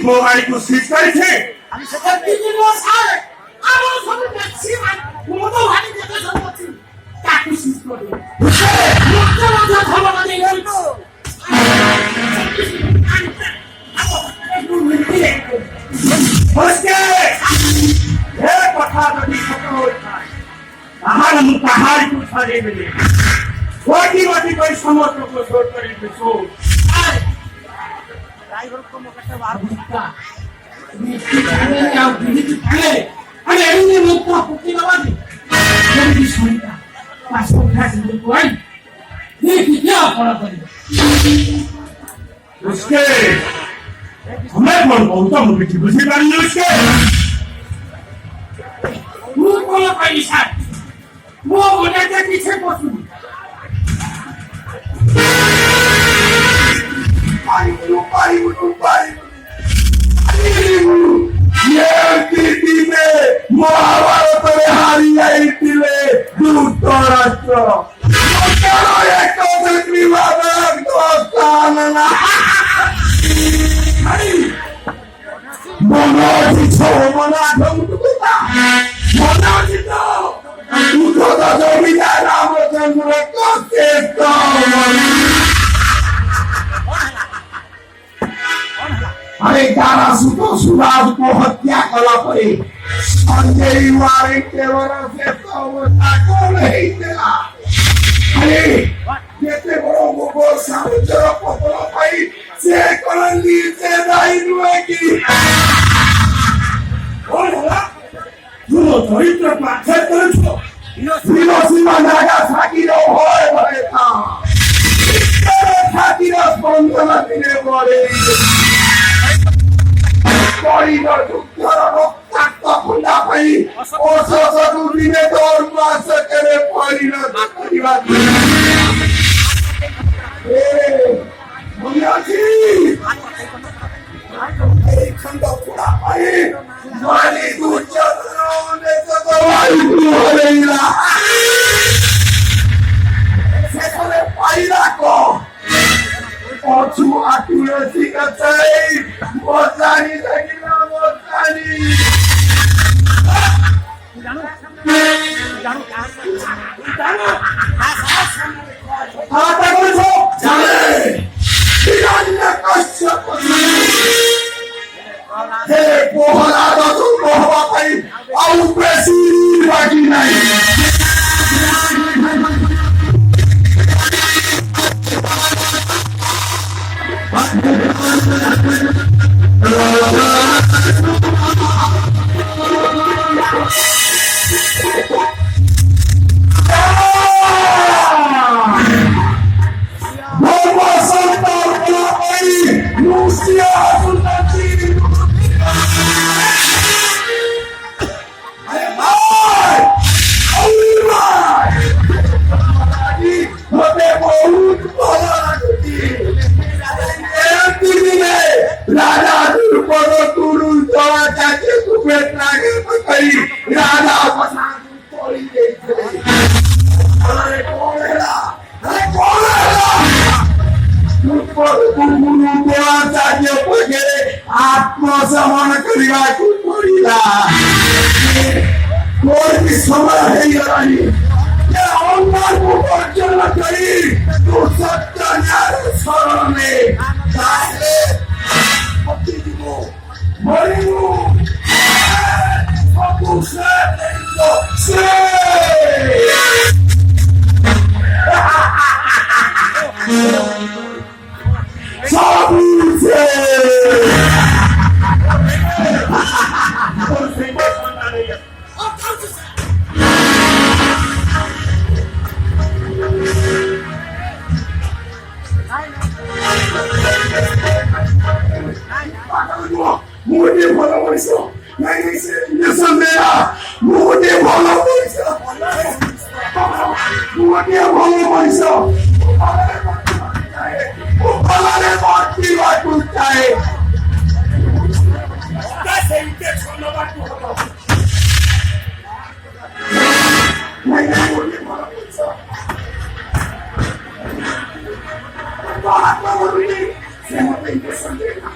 Mobile কো switch করেছে আমি সেটা দিদিনো স্যার আমার সব দেখছি মানে মোটো ভালো দেখে যাচ্ছি কাকু সুইচ করে মোটো ভালো ভালো মানে এই তো বসকে এ কথা যদি ছোট হয়ে যায় তাহলে আমি পাহাড় কো ছাড়ে দেবে ওটি কোই সমস্ত কো ছোট করে দিছো ড্রাইভার को मुकट्टा बाहर घुसता ये क्या बिजली पहले अरे इन्हें मुक्ता पुकी लगा दे मेरी सुनता पासपोर्ट है मुझे कोई देखिए क्या पड़ा करे उसके हमें कौन बोलता मुझे की बुझी करनी उसके वो बोला पैसा वो बोले थे पीछे पहुंचू ये दीदी में महाभारत में हारी आई दिले धृतराष्ट्र एक विवाद दोस्ताना मनोजी छो मना धमकुता मनोजी तो उठो तो जमीदार रामचंद्र को देखता अरे दारा सुतो सुराज को हत्या कला पड़े संजय वारे केवल से तो को नहीं देला अरे केते बड़ो गोगो समुद्र पतला पाई से कलंदी से नहीं रुए की कौन होला तुम चरित्र पाठे करो हिरोशिमा नागासाकीरो होय भरे था खातिर स्पंदन दिने बड़े করিডোর যুদ্ধর রক্তাক্ত খুন্দা পাই অসহস দুদিনে তোর মাস করে পরিণত করিবা মনে আছে এই খন্ড পুরা পাই মালি দুর্যোধনে সবাই হইলা সেখানে পাইলা কো পছু আটুরে ঠিক আছে মজানি থাকি না মজানি জানো হাতা করেছো জানে বিরান্না কশ্যপ হে পোহরা দত পোহবা পাই আউ বেশি বাকি নাই आत्मसमान କରିବାକୁ ପଡ଼ିଲା କୋଇ ସମୟ ହେଇଗଲାଣି ଏ ଅନ୍ୟକୁ ବର୍ଜନ କରି ତୁ ସତ୍ୟ ନ୍ୟାୟ ଶରଣରେ ତାହେଲେ ହଟିଯିବ ମରିବୁ ସବୁ ସେ ସବୁ ସେ Mude bola moiso, nahi se nesandera. Mude bola moiso, mude bola moiso. Ojalá motivo a tu cae. Dase intenso no va tu otro. No hay nada que por la pizza. Para todo vivir, se me ve que se llena.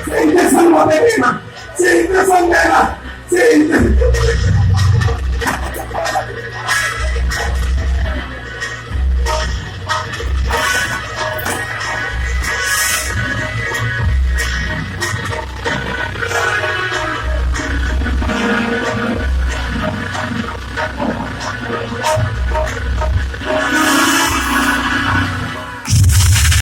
Se intesa la moderna, se intesa la, se intesa.